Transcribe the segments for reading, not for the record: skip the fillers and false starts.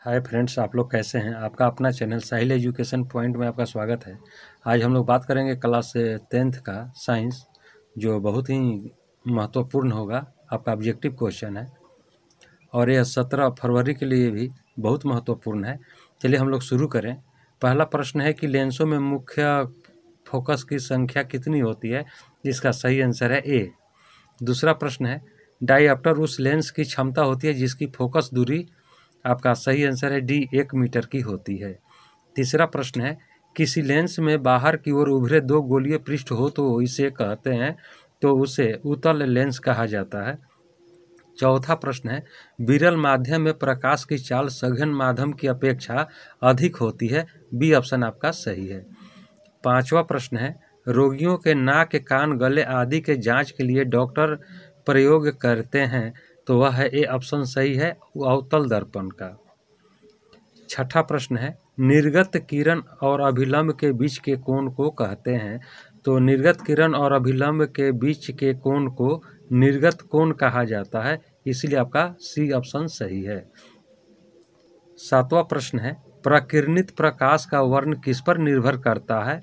Hi friends, आप लोग कैसे हैं। आपका अपना चैनल साहिल एजुकेशन पॉइंट में आपका स्वागत है। आज हम लोग बात करेंगे क्लास 10th का साइंस, जो बहुत ही महत्वपूर्ण होगा। आपका ऑब्जेक्टिव क्वेश्चन है और यह 17 फरवरी के लिए भी बहुत महत्वपूर्ण है। चलिए हम लोग शुरू करें। पहला प्रश्न है कि लेंसों में मुख्य फोकस की संख्या कितनी होती है। इसका सही आंसर है ए। दूसरा प्रश्न है, डायऑप्टर उस लेंस की क्षमता होती है जिसकी फोकस दूरी, आपका सही आंसर है डी, 1 मीटर की होती है। तीसरा प्रश्न है, किसी लेंस में बाहर की ओर उभरे दो गोलीय पृष्ठ हो तो इसे कहते हैं, तो उसे उत्तल लेंस कहा जाता है। चौथा प्रश्न है, विरल माध्यम में प्रकाश की चाल सघन माध्यम की अपेक्षा अधिक होती है। बी ऑप्शन आपका सही है। पांचवा प्रश्न है, रोगियों के नाक, कान, गले आदि के जांच के लिए डॉक्टर प्रयोग करते हैं, तो वह है ए ऑप्शन सही है, अवतल दर्पण का। छठा प्रश्न है, निर्गत किरण और अभिलंब के बीच के कोण को कहते हैं, तो निर्गत किरण और अभिलंब के बीच के कोण को निर्गत कोण कहा जाता है, इसलिए आपका सी ऑप्शन सही है। सातवां प्रश्न है, प्रकिरणित प्रकाश का वर्ण किस पर निर्भर करता है,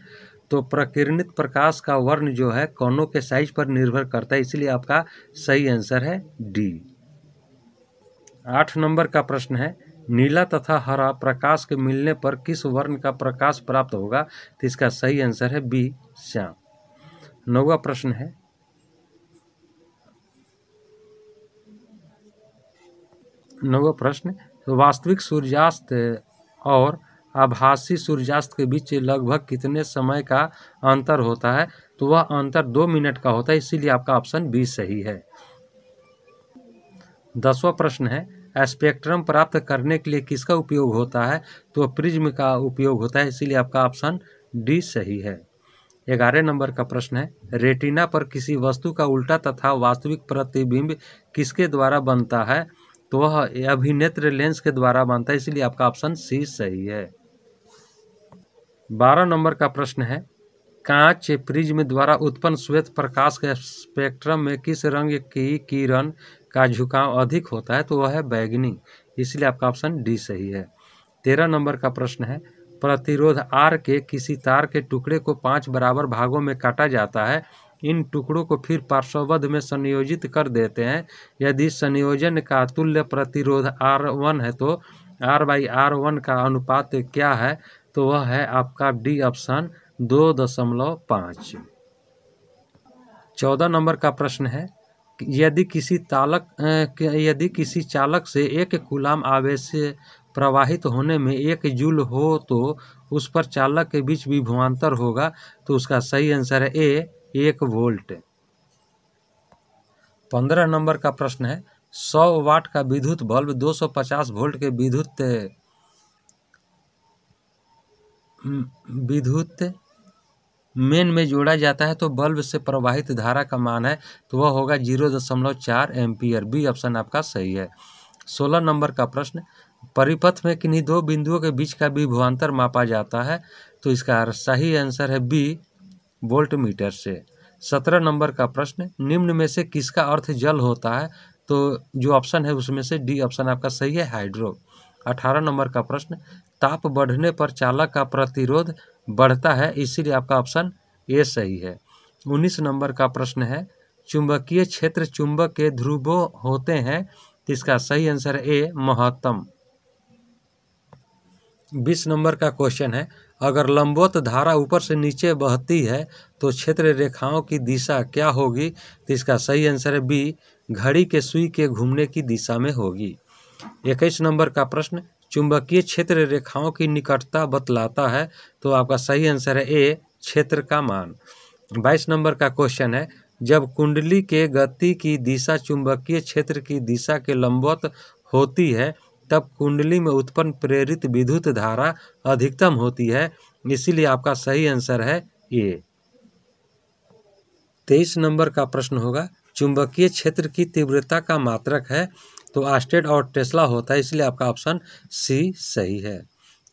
तो प्रकिरणित प्रकाश का वर्ण जो है कोनों के साइज पर निर्भर करता है, इसलिए आपका सही आंसर है डी। 8 नंबर का प्रश्न है, नीला तथा हरा प्रकाश के मिलने पर किस वर्ण का प्रकाश प्राप्त होगा, तो इसका सही आंसर है बी, श्याम। 9वां प्रश्न है, वास्तविक सूर्यास्त और आभासी सूर्यास्त के बीच लगभग कितने समय का अंतर होता है, तो वह अंतर 2 मिनट का होता है, इसीलिए आपका ऑप्शन बी सही है। 10वां प्रश्न है, स्पेक्ट्रम प्राप्त करने के लिए किसका उपयोग होता है, तो प्रिज्म का उपयोग होता है, इसीलिए आपका ऑप्शन डी सही है। 11 नंबर का प्रश्न है, रेटिना पर किसी वस्तु का उल्टा तथा वास्तविक प्रतिबिंब किसके द्वारा बनता है, तो वह अभिनेत्र लेंस के द्वारा बनता है, इसीलिए आपका ऑप्शन सी सही है। 12 नंबर का प्रश्न है, कांच प्रिज्म द्वारा उत्पन्न श्वेत प्रकाश के स्पेक्ट्रम में किस रंग की किरण का झुकाव अधिक होता है, तो वह है बैगनी, इसलिए आपका ऑप्शन डी सही है। 13 नंबर का प्रश्न है, प्रतिरोध आर के किसी तार के टुकड़े को 5 बराबर भागों में काटा जाता है, इन टुकड़ों को फिर पार्श्वबद्ध में संयोजित कर देते हैं। यदि संयोजन का तुल्य प्रतिरोध R1 है तो R/R1 का अनुपात क्या है, तो वह है आपका डी ऑप्शन 2.5। 14 नंबर का प्रश्न है, यदि किसी चालक से 1 कूलाम आवेश प्रवाहित होने में 1 जूल हो तो उस पर चालक के बीच विभवांतर होगा, तो उसका सही आंसर है ए, 1 वोल्ट। 15 नंबर का प्रश्न है, 100 वाट का विद्युत बल्ब 250 वोल्ट के विद्युत मेन में जोड़ा जाता है, तो बल्ब से प्रवाहित धारा का मान है, तो वह होगा 0.4 एम्पियर। बी ऑप्शन आपका सही है। 16 नंबर का प्रश्न, परिपथ में किन्हीं दो बिंदुओं के बीच का विभवांतर मापा जाता है, तो इसका सही आंसर है बी, वोल्ट मीटर से। 17 नंबर का प्रश्न, निम्न में से किसका अर्थ जल होता है, तो जो ऑप्शन है उसमें से डी ऑप्शन आपका सही है, हाइड्रो। 18 नंबर का प्रश्न, ताप बढ़ने पर चालक का प्रतिरोध बढ़ता है, इसीलिए आपका ऑप्शन ए सही है। 19 नंबर का प्रश्न है, चुंबकीय क्षेत्र चुंबक के ध्रुवों होते हैं, तो इसका सही आंसर है ए, महत्तम। 20 नंबर का क्वेश्चन है, अगर लंबवत धारा ऊपर से नीचे बहती है तो क्षेत्र रेखाओं की दिशा क्या होगी, तो इसका सही आंसर है बी, घड़ी के सुई के घूमने की दिशा में होगी। 21 नंबर का प्रश्न, चुंबकीय क्षेत्र रेखाओं की निकटता बतलाता है, तो आपका सही आंसर है ए, क्षेत्र का मान। 22 नंबर का क्वेश्चन है, जब कुंडली के गति की दिशा चुंबकीय क्षेत्र की दिशा के लंबवत होती है तब कुंडली में उत्पन्न प्रेरित विद्युत धारा अधिकतम होती है, इसीलिए आपका सही आंसर है ए। 23 नंबर का प्रश्न होगा, चुंबकीय क्षेत्र की तीव्रता का मात्रक है, तो आस्टेड और टेस्ला होता है, इसलिए आपका ऑप्शन सी सही है।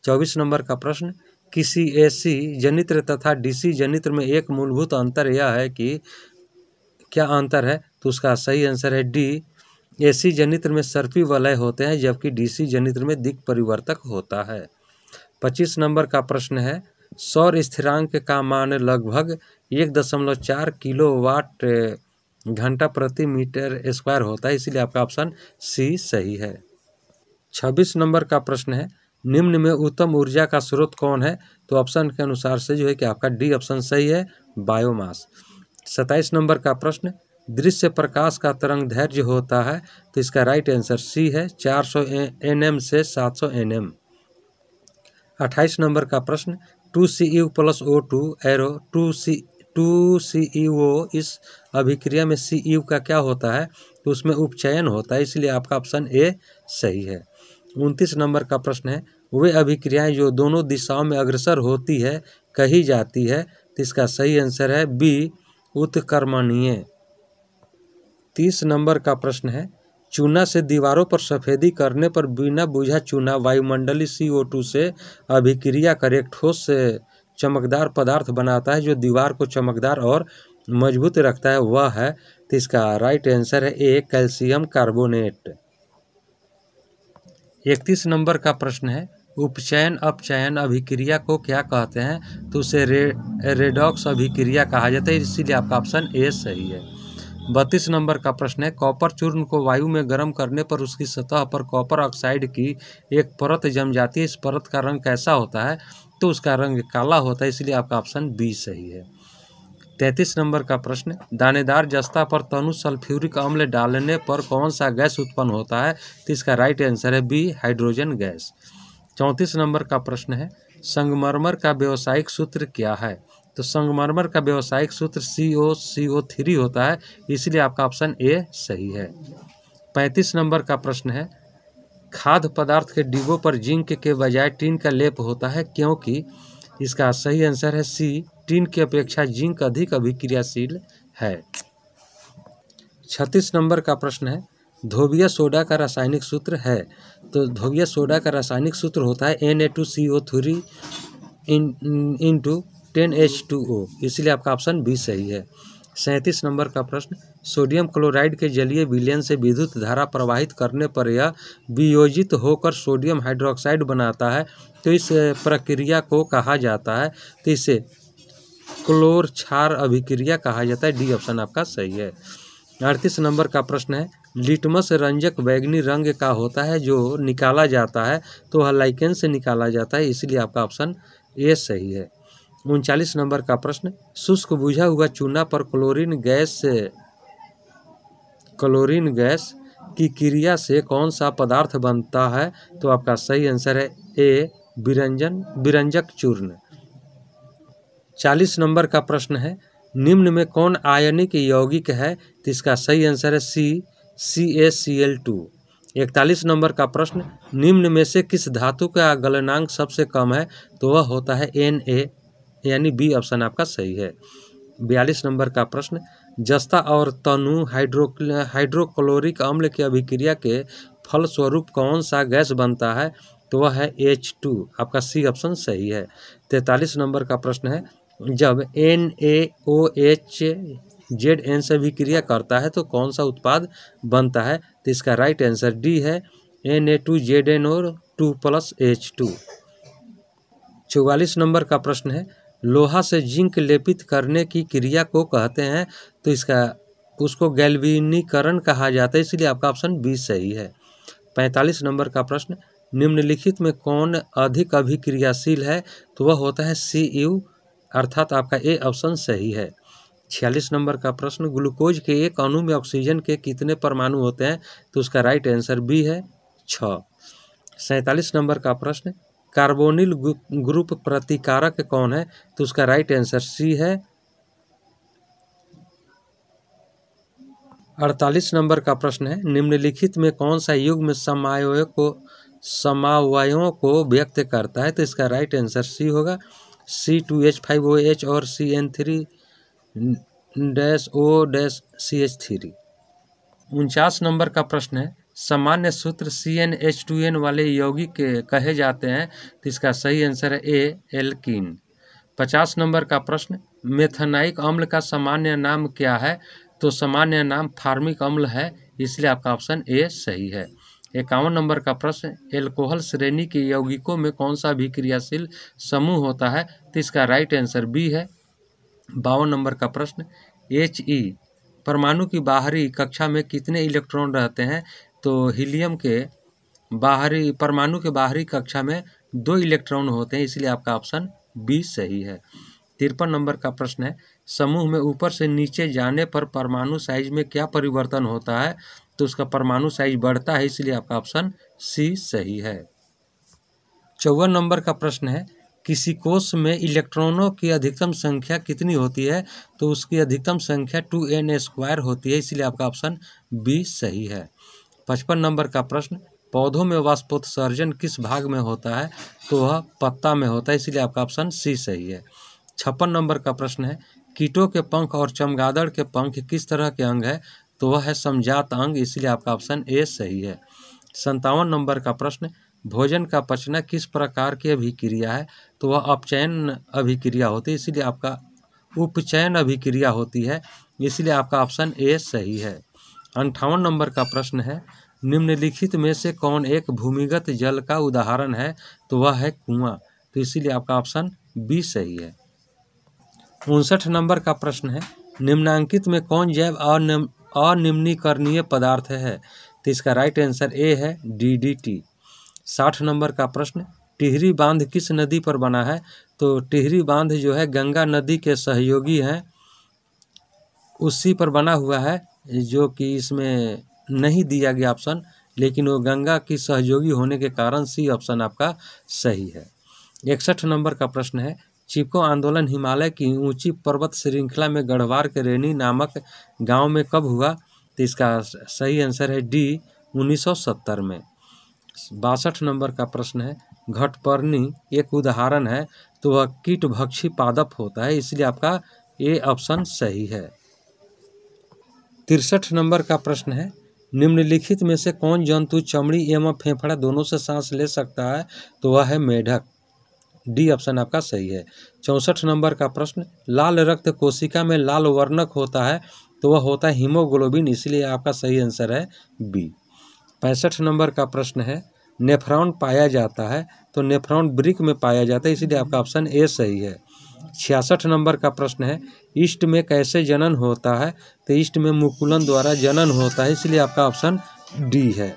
24 नंबर का प्रश्न, किसी एसी जनित्र तथा डीसी जनित्र में एक मूलभूत अंतर यह है कि क्या अंतर है, तो उसका सही आंसर है डी, AC जनित्र में सर्पी वलय होते हैं जबकि DC जनित्र में दिक् परिवर्तक होता है। 25 नंबर का प्रश्न है, सौर स्थिरांक का मान लगभग 1.4 किलोवाट घंटा प्रति मीटर स्क्वायर होता है, इसीलिए आपका ऑप्शन सी सही है। 26 नंबर का प्रश्न है, निम्न में उत्तम ऊर्जा का स्रोत कौन है? तो ऑप्शन के अनुसार से जो है कि आपका डी ऑप्शन सही है, बायोमास। 27 नंबर का प्रश्न, दृश्य प्रकाश का तरंग दैर्घ्य होता है, तो इसका राइट आंसर सी है, 400 nm से 700 nm। 28 नंबर का प्रश्न, 2Cu + O2 एरो 2CO इस अभिक्रिया में Cu का क्या होता है? तो उसमें उपचयन होता है, इसलिए आपका ऑप्शन ए सही है। 29 नंबर का प्रश्न है, वे अभिक्रियाएं जो दोनों दिशाओं में अग्रसर होती है कही जाती है, तो इसका सही आंसर है बी, उत्कर्मणीय। 30 नंबर का प्रश्न है, चूना से दीवारों पर सफेदी करने पर बिना बुझा चूना वायुमंडलीय CO2 से अभिक्रिया कर एक ठोस से चमकदार पदार्थ बनाता है जो दीवार को चमकदार और मजबूत रखता है, वह है, तो इसका राइट आंसर है ए, कैल्शियम कार्बोनेट। 31 नंबर का प्रश्न है, उपचयन अपचयन अभिक्रिया को क्या कहते हैं? तो उसे रेडॉक्स अभिक्रिया कहा जाता है, इसीलिए आपका ऑप्शन ए सही है। 32 नंबर का प्रश्न है, कॉपर चूर्ण को वायु में गर्म करने पर उसकी सतह पर कॉपर ऑक्साइड की एक परत जम जाती है, इस परत का रंग कैसा होता है? तो उसका रंग काला होता है, इसलिए आपका ऑप्शन बी सही है। 33 नंबर का प्रश्न, दानेदार जस्ता पर तनु सल्फ्यूरिक अम्ल डालने पर कौन सा गैस उत्पन्न होता है? तो इसका राइट आंसर है बी, हाइड्रोजन गैस। 34 नंबर का प्रश्न है, संगमरमर का व्यावसायिक सूत्र क्या है? तो संगमरमर का व्यावसायिक सूत्र COCO3 होता है, इसलिए आपका ऑप्शन ए सही है। 35 नंबर का प्रश्न है, खाद्य पदार्थ के डिब्बों पर जिंक के बजाय टिन का लेप होता है क्योंकि? इसका सही आंसर है सी, टिन की अपेक्षा जिंक अधिक अभिक्रियाशील है। 36 नंबर का प्रश्न है, धोबिया सोडा का रासायनिक सूत्र है? तो धोबिया सोडा का रासायनिक सूत्र होता है Na2CO3 इंटू 10H2O, इसलिए आपका ऑप्शन बी सही है। 37 नंबर का प्रश्न, सोडियम क्लोराइड के जलीय विलयन से विद्युत धारा प्रवाहित करने पर यह वियोजित होकर सोडियम हाइड्रोक्साइड बनाता है, तो इस प्रक्रिया को कहा जाता है? तो इसे क्लोर क्षार अभिक्रिया कहा जाता है, डी ऑप्शन आपका सही है। 38 नंबर का प्रश्न है, लिटमस रंजक बैगनी रंग का होता है जो निकाला जाता है, तो वह लाइकेन से निकाला जाता है, इसलिए आपका ऑप्शन ए सही है। 39 नंबर का प्रश्न, शुष्क बुझा हुआ चूना पर क्लोरीन गैस की क्रिया से कौन सा पदार्थ बनता है? तो आपका सही आंसर है ए, विरंजक चूर्ण। 40 नंबर का प्रश्न है, निम्न में कौन आयनिक यौगिक है? तो इसका सही आंसर है सी, CaCl2। 41 नंबर का प्रश्न, निम्न में से किस धातु का गलनांक सबसे कम है? तो वह होता है Na, यानी बी ऑप्शन आपका सही है। 42 नंबर का प्रश्न, जस्ता और तनु हाइड्रोक्लोरिक अम्ल की अभिक्रिया के फलस्वरूप कौन सा गैस बनता है? तो वह है H2, आपका सी ऑप्शन सही है। 43 नंबर का प्रश्न है, जब NaOH Zn से अभिक्रिया करता है तो कौन सा उत्पाद बनता है? तो इसका राइट आंसर डी है, Na2ZnO 2+H2। 44 नंबर का प्रश्न है, लोहा से जिंक लेपित करने की क्रिया को कहते हैं? तो उसको गैल्वेनीकरण कहा जाता है, इसलिए आपका ऑप्शन बी सही है। 45 नंबर का प्रश्न, निम्नलिखित में कौन अधिक अभिक्रियाशील है? तो वह होता है Cu, अर्थात आपका ए ऑप्शन सही है। 46 नंबर का प्रश्न, ग्लूकोज के एक अणु में ऑक्सीजन के कितने परमाणु होते हैं? तो उसका राइट आंसर बी है, 6। 47 नंबर का प्रश्न, कार्बोनिल ग्रुप प्रतिकारक कौन है? तो उसका राइट आंसर सी है। 48 नंबर का प्रश्न है, निम्नलिखित में कौन सा युग्म समवायों को व्यक्त करता है? तो इसका राइट आंसर सी होगा, C2H5OH और CN3-O-CH3। 49 नंबर का प्रश्न है, सामान्य सूत्र CnH2n वाले यौगिक कहे जाते हैं? तो इसका सही आंसर है ए, एल्कीन। 50 नंबर का प्रश्न, मेथनाइक अम्ल का सामान्य नाम क्या है? तो सामान्य नाम फार्मिक अम्ल है, इसलिए आपका ऑप्शन ए सही है। 51 नंबर का प्रश्न, एल्कोहल श्रेणी के यौगिकों में कौन सा अभिक्रियाशील समूह होता है? तो इसका राइट आंसर बी है। 52 नंबर का प्रश्न, He परमाणु की बाहरी कक्षा में कितने इलेक्ट्रॉन रहते हैं? तो हीलियम के परमाणु के बाहरी कक्षा में 2 इलेक्ट्रॉन होते हैं, इसलिए आपका ऑप्शन बी सही है। 53 नंबर का प्रश्न है, समूह में ऊपर से नीचे जाने पर परमाणु साइज में क्या परिवर्तन होता है? तो उसका परमाणु साइज बढ़ता है, इसलिए आपका ऑप्शन सी सही है। 54 नंबर का प्रश्न है, किसी कोश में इलेक्ट्रॉनों की अधिकतम संख्या कितनी होती है? तो उसकी अधिकतम संख्या 2n² होती है, इसलिए आपका ऑप्शन बी सही है। 55 नंबर का प्रश्न, पौधों में वाष्पोत्सर्जन किस भाग में होता है? तो वह पत्ता में होता है, इसलिए आपका ऑप्शन सी सही है। 56 नंबर का प्रश्न है, कीटों के पंख और चमगादड़ के पंख किस तरह के अंग है? तो वह है समजात अंग, इसलिए आपका ऑप्शन ए सही है। 57 नंबर का प्रश्न, भोजन का पचना किस प्रकार की अभिक्रिया है? तो वह अपचयन अभिक्रिया होती है, इसलिए आपका उपचयन अभिक्रिया होती है, इसलिए आपका ऑप्शन ए सही है। 58 नंबर का प्रश्न है, निम्नलिखित में से कौन एक भूमिगत जल का उदाहरण है? तो वह है कुआं, तो इसीलिए आपका ऑप्शन बी सही है। 59 नंबर का प्रश्न है, निम्नांकित में कौन जैव अनिम्नीकरणीय पदार्थ है? तो इसका राइट आंसर ए है, DDT। 60 नंबर का प्रश्न, टिहरी बांध किस नदी पर बना है? तो टिहरी बांध जो है गंगा नदी के सहयोगी हैं, उसी पर बना हुआ है, जो कि इसमें नहीं दिया गया ऑप्शन, लेकिन वो गंगा की सहयोगी होने के कारण सी ऑप्शन आपका सही है। 61 नंबर का प्रश्न है, चिपको आंदोलन हिमालय की ऊंची पर्वत श्रृंखला में गढ़वार के रेनी नामक गांव में कब हुआ? तो इसका सही आंसर है डी, 1970 में। 62 नंबर का प्रश्न है, घटपर्णी एक उदाहरण है, तो वह कीटभक्षी पादप होता है, इसलिए आपका ए ऑप्शन सही है। 63 नंबर का प्रश्न है, निम्नलिखित में से कौन जंतु चमड़ी एवं फेफड़ा दोनों से सांस ले सकता है? तो वह है मेढक, डी ऑप्शन आपका सही है। 64 नंबर का प्रश्न, लाल रक्त कोशिका में लाल वर्णक होता है, तो वह होता है हीमोग्लोबिन, इसलिए आपका सही आंसर है बी। 65 नंबर का प्रश्न है, नेफ्रॉन पाया जाता है, तो नेफ्रॉन वृक्क में पाया जाता है, इसलिए आपका ऑप्शन ए सही है। 66 नंबर का प्रश्न है, ईस्ट में कैसे जनन होता है? तो ईस्ट में मुकुलन द्वारा जनन होता है, इसलिए आपका ऑप्शन डी है।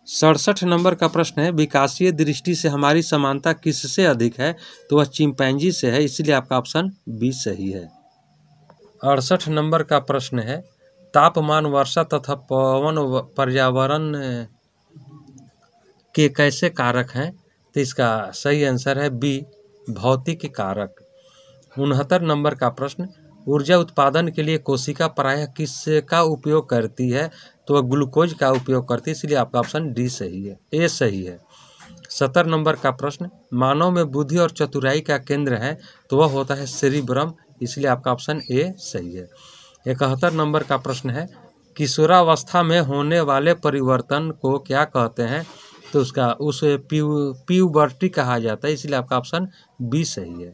67 नंबर का प्रश्न है, विकासीय दृष्टि से हमारी समानता किससे अधिक है? तो वह चिंपैंजी से है, इसलिए आपका ऑप्शन बी सही है। 68 नंबर का प्रश्न है, तापमान, वर्षा तथा पवन पर्यावरण के कैसे कारक हैं? तो इसका सही आंसर है बी, भौतिक कारक। 69 नंबर का प्रश्न, ऊर्जा उत्पादन के लिए कोशिका प्रायः किसका उपयोग करती है? तो वह ग्लूकोज का उपयोग करती है, इसलिए आपका ऑप्शन डी सही है, ए सही है। 70 नंबर का प्रश्न, मानव में बुद्धि और चतुराई का केंद्र है, तो वह होता है सेरिब्रम, इसलिए आपका ऑप्शन ए सही है। 71 नंबर का प्रश्न है, किशोरावस्था में होने वाले परिवर्तन को क्या कहते हैं? तो उसे प्यूबर्टी कहा जाता है, इसलिए आपका ऑप्शन बी सही है।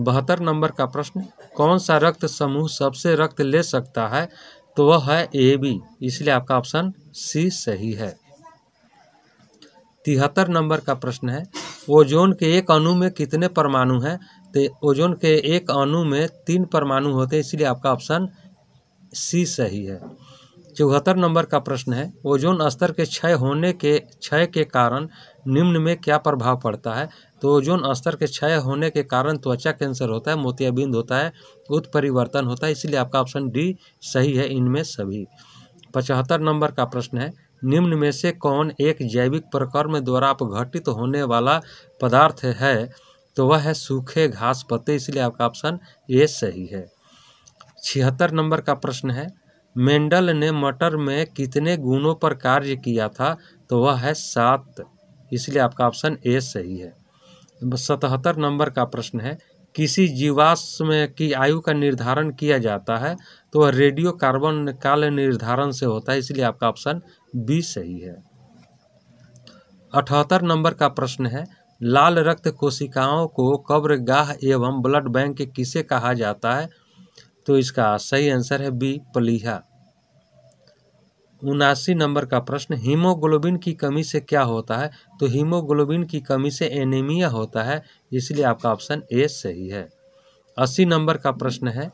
72 नंबर का प्रश्न, कौन सा रक्त समूह सबसे रक्त ले सकता है? तो वह है ए बी, इसलिए आपका ऑप्शन सी सही है। 73 नंबर का प्रश्न है, ओजोन के एक अणु में कितने परमाणु हैं? तो ओजोन के एक अणु में 3 परमाणु होते हैं, इसलिए आपका ऑप्शन सी सही है। 74 नंबर का प्रश्न है, ओजोन स्तर के क्षय के कारण निम्न में क्या प्रभाव पड़ता है? तो ओजोन स्तर के क्षय होने के कारण त्वचा कैंसर होता है, मोतियाबिंद होता है, उत्परिवर्तन होता है, इसलिए आपका ऑप्शन डी सही है इनमें सभी। 75 नंबर का प्रश्न है, निम्न में से कौन एक जैविक प्रक्रम द्वारा अपघटित होने वाला पदार्थ है? तो वह है सूखे घास पत्ते, इसलिए आपका ऑप्शन ए सही है। 76 नंबर का प्रश्न है, मेंडल ने मटर में कितने गुणों पर कार्य किया था? तो वह है 7, इसलिए आपका ऑप्शन ए सही है। 77 नंबर का प्रश्न है, किसी जीवाश्म की आयु का निर्धारण किया जाता है, तो वह रेडियो कार्बन काल निर्धारण से होता है, इसलिए आपका ऑप्शन बी सही है। 78 नंबर का प्रश्न है, लाल रक्त कोशिकाओं को कब्रगाह एवं ब्लड बैंक किसे कहा जाता है? तो इसका सही आंसर है बी, प्लीहा। 79 नंबर का प्रश्न, हीमोग्लोबिन की कमी से क्या होता है? तो हीमोग्लोबिन की कमी से एनीमिया होता है, इसलिए आपका ऑप्शन ए सही है। 80 नंबर का प्रश्न है,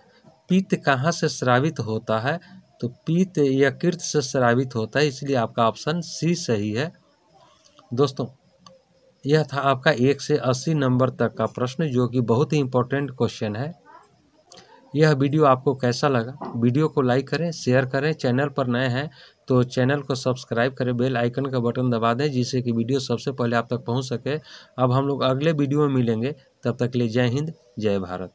पित्त कहाँ से स्रावित होता है? तो पित्त यकृत से स्रावित होता है, इसलिए आपका ऑप्शन सी सही है। दोस्तों, यह था आपका 1 से 80 नंबर तक का प्रश्न, जो कि बहुत ही इम्पोर्टेंट क्वेश्चन है। यह वीडियो आपको कैसा लगा? वीडियो को लाइक करें, शेयर करें। चैनल पर नए हैं तो चैनल को सब्सक्राइब करें, बेल आइकन का बटन दबा दें, जिससे कि वीडियो सबसे पहले आप तक पहुंच सके। अब हम लोग अगले वीडियो में मिलेंगे, तब तक के लिए जय हिंद, जय भारत।